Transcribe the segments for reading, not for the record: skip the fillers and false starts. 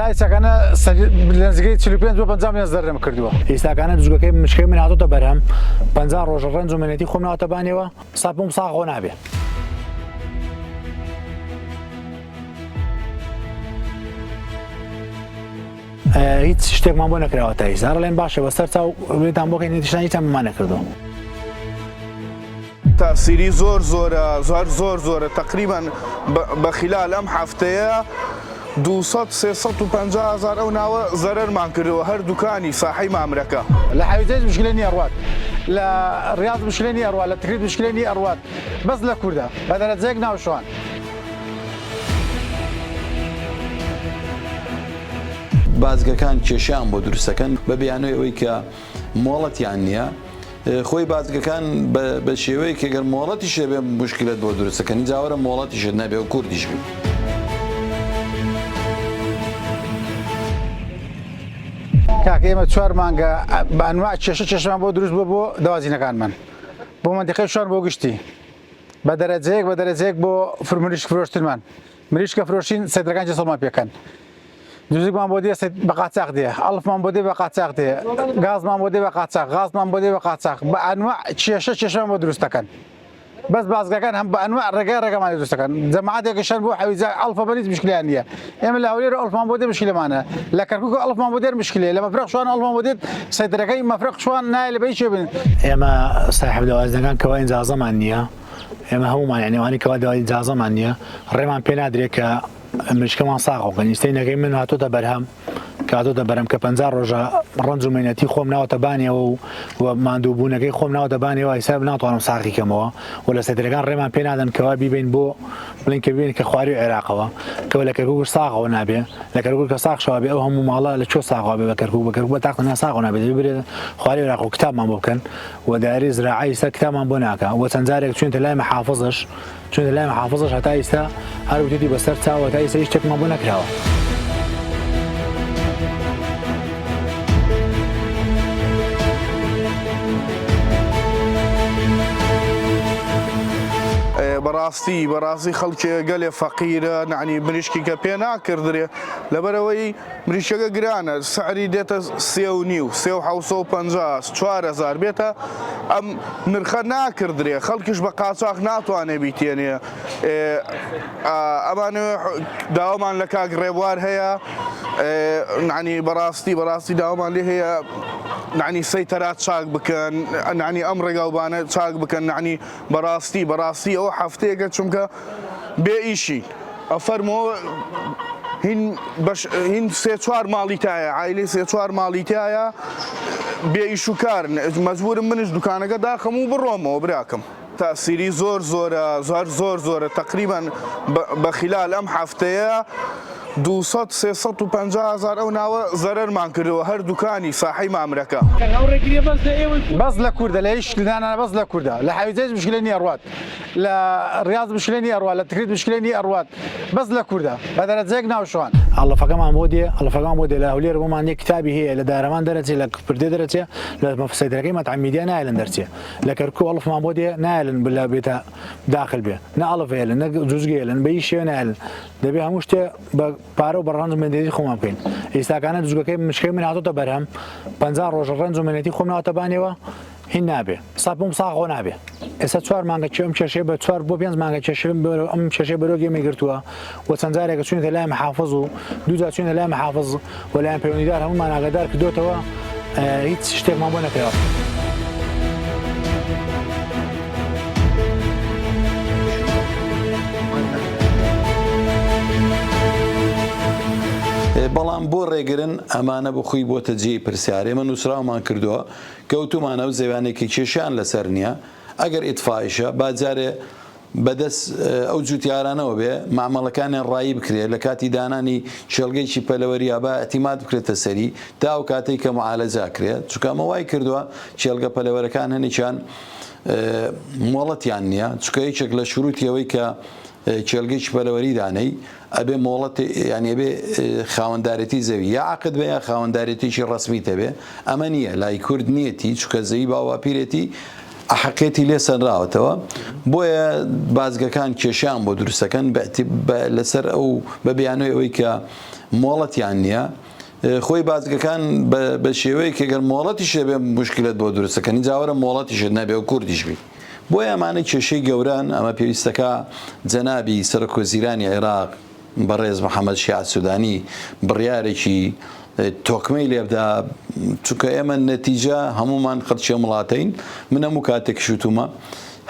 والله ساكانە لەنزگەی 45 بۆ 50 میلیۆن زەرم کردووە. ئێستاکانە دزگەکەی مشکەی من هاتۆتە بەرهەم 50 ڕۆژە ڕەنج و منێتی خۆم ناوەتە بانەوە ساپم ساغۆ نابێ. هیچ شتێکمان بۆ نەکراوە تا ئێستا ڕێڵێن باشە بەسەر چاو بێتان بۆکەی نیشتانی هیچمان نەکردو. تأثیری زۆر زۆرە تقریبا بەخلال ئەم هەفتەیە 200-350 هزار ئەو ناوە زەرەرمان کردەوە هەر دوکانی ساحەی مامرەکە. لە حەویجەیز مشکلە نیە ڕوات، لە ڕیاض مشکلە نیە ڕوات، لە تکریت مشکلە نیە ڕوات، بەس لە کوردە بە دەرەجەیەک ناوشوان. بازگەکان کێشیان بۆ دروستەکەن بە بیانەوەی ئەوەی کە مۆڵەتیان نییە. خۆی بازگەکان بە شێوەیە کەگەر مۆڵەتیش بێ مشکلت بۆ دروستەکەنی جاوەرە مۆڵەتیشت نەبێ و کوردیش بێ. کاکە ئێمە 4 مانگە بە ئەنواع کێشەمان بۆ دروست بووە بۆ دەوازینەکانمان، بۆ مەنتیقەی شوان بۆ گشتی بە دەرەجەیەک بۆ مریشک فرۆشتنمان، مریشکە فرۆشین سەیدەکان جەسەڵمان پێکەن. دوزیکمان بۆ دێ بە قاچاق دێ، ئەڵفمان بۆ دێ بە قاچاق دێ، گازمان بۆ دێ بە قاچاق، غازمان بۆ دێ بە قاچاق، بە ئەنواع کێشەمان بۆ دروستەکەن. بەس بازگەکان هەم بە ئەنواع ڕێگەمانی دروستەکەن. جەماعەتێکیشان بۆ حەویجە ئەڵفە بەنیت مشکلیان نییە. ئێمە لە هەولێر ئەڵفمان بۆ دێ مشکلەمانە، لە کەرکووک ئەڵفمان بۆ دێ مشکلێ، لە مەفرەق شوان ئەڵفمان بۆ دێت سەیدەکەی مەفرەق شوان نایە لە بەی شێ بن. ئێمە ساحب دەوازینەکان کەوا ئیجازەمان نییە، ئێمە هەمومان یانێوانی کەوا داوای ئیجازەمان نییە، ڕێمان پێ نادرێت کە مشکمان ساغۆکەن. ئیستەینەکەی من هاتۆتە بەرهەم کاتۆتە بەرەم کە 50 ڕۆژە ڕەنج و مێنەتی خۆم ناوەتە بانیەوە و ماندووبوونەکەی خۆم ناوەتە بانیەوە حیساب ناتوانم ساغیکەمەوە و لە سەیدەکان ڕێمان پێ نادەن کەوا بیبین بۆ بڵین کە ببین کە خواری عێراقەوە کەوە لە کەرکووک ساغەوە نابێ، لە کەرکووک کە ساغشەوە بێ ئەو هەموو ماڵە لە چۆ ساغەوە بێ بە کەرکووک بە تاقتەنیا ساغەوە نابێت ببرێت خواری عێراق و کتابمان بۆ بکەن و داری زراعی ئێستا کتابمان بۆ ناکە و چەند جارێک چونتە لای محافظش هەتا ئێستا هەر وتێتی بەسەر چاوە تا ئێستا هیچ شتێکمان بۆ نەکراوە. بەڕاستی خەڵکی گەلێ فەقیرە نعنی مریشکی کە پێ ناکردرێ لەبەرەوەی مریشەکە گرانە سعری دێتە 3.5 4,000 بێتە ئەم نرخە ناکردرێ خەڵکیش بە قاچاق ناتوانێ بیتێنێ. ئەمانە داوامان لە کاک ڕێبوار هەیە نعنی بەڕاستی داوامان لێ هەیە نعنی سەیتەرات چاک بکەن نعنی ئەم ڕێگاوبانە چاک بکەن نعنی بەڕاستی ئەوە هەفتەیەکە چونکە بێ ئیشی ئەفەرمەوە هین 3-4 ماڵی تایە عیلی 3-4 ماڵی تایە بێ ئیش و کار مەجبورم منش دوکانەکە داخەم و بڕۆمەوە براکەم. تأثیری زۆرە تقریبا بەخلال ئەم هەفتەیە 200-350 هزار ئەو ناوە زەرەرمان کردەوە هەر دوکانی ساحەی مامرەکە. بەس لە کوردە لە هیچ شتانە بەس لە کوردە، لە حەویجەیز مشکلە نیە ڕوات، لە ڕیاض مشکلە نیە ڕوات، لە تکریت مشکلە نیە ڕوات، بەس لە کوردە بە دەرەجەیەک ناوشوان. ئەڵفەکەمان بۆ دێ لە هەولێر بۆمان یەک کتابی هەیە لە دارەمان دەرەچێت لە پردێ دەرەچێت لە سەیدەکەی مەتعەمیدیە نایلن دەرچێت لە کەرکووک ئەڵفمان بۆ دێ نایلن بلا بێتە داخل بێ نە ئەڵف هێلن نە جوزگێلن بە هیچ شێوە نایلن دەبێ هەموو شتێ بە پارە و بەڕەنج و مێنەتی خۆمان بکەین. ئێستاکانە دزگەکەی مشکەی من هاتۆتە بەرهەم 50 ڕۆژە ڕەنج و مێنەتی خۆم ناوەتە بانەوە هین نابێ ساپم ساغۆ نابێ. ئێستا 4 مانگە ئەم کێشەیە بە 4 بۆ 5 مانگە ئەم کێشەی بەرۆگێمە گرتووە و چەند جارێکە چوونەتە لای محافظ و دووجار چوونە لای محافظ و لایەن پەیوەندیدار هەموومان ئاگادار کردوتەوە هیچ شتێکمان بۆ نەکراوە. بەڵام بۆ ڕێگرن ئەمانە بخۆی بۆتە جێی پرسیارێ من نووسراومان کردووە کەوتومانە و زەوانێکی کێشیان لەسەر نییە ئەگەر ئیتفاعیشە باجارێ بەدەست ئەو جوتیارانەوە بێ مامەڵەکانیان ڕایی بکرێت لە کاتی دانانی شێڵگەیکی پەلەوەریە بە ئەتیماد بکرێتە سەری تا ئەو کاتێک کە معالەجاکرێت چونکە وای کردووە شێڵگە پەلەوەرەکان هەنێکیان مۆڵەتیان نییە چونکە هیچێک لە شروعیەوەی کە کێڵگەیکی پەلەوەری دانەی ئەبێ مۆڵەت یعنی ئەبێ خاوەنددارەتی زەوی یا عقد بێ یا خاوەنددارێتیی ڕسمی تەبێ ئەمە نییە لای کورد نیەتی چونکە زەوی باواپیرێتی حقێتی لێ سەرراوەتەوە بۆیە بازگەکان کێشیان بۆ دروستەکەن لەسەر ئەو بە بیانەوەی ئەوەی کە مۆڵەتیان نییە خۆی بازگەکان بە شێوەیە کەگەر مۆڵەتیش بێ مشکلت بۆ دروستەکەنی جاوەرە مۆڵەتیشت نەبێ و کوردیشبی بۆ ئەمانە کێشەی گەوران ئەمە پێویستەکە جەنابی سەرۆکوەزیرانی عێراق بەڕێز محەممەد شیعەت سوودانی بڕیارێکی تۆکمەی لێبدا چونکە ئێمە نەتیجە هەمومان خەڵکی وڵاتین من هەموو کاتێک شوتومە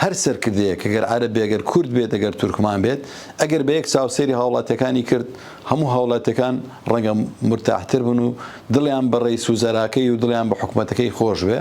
هەر سەرکردەیەک ئەگەر عەرەب بێ ئەگەر کورد بێت ئەگەر تورکمان بێت ئەگەر بە یەک چاوسێری هاوڵاتەکانی کرد هەموو هاوڵاتەکان ڕەنگە مرتاحتر بن و دڵیان بە ڕێیس وزەراکەی و دڵیان بە حکوومەتەکەی خۆش بێ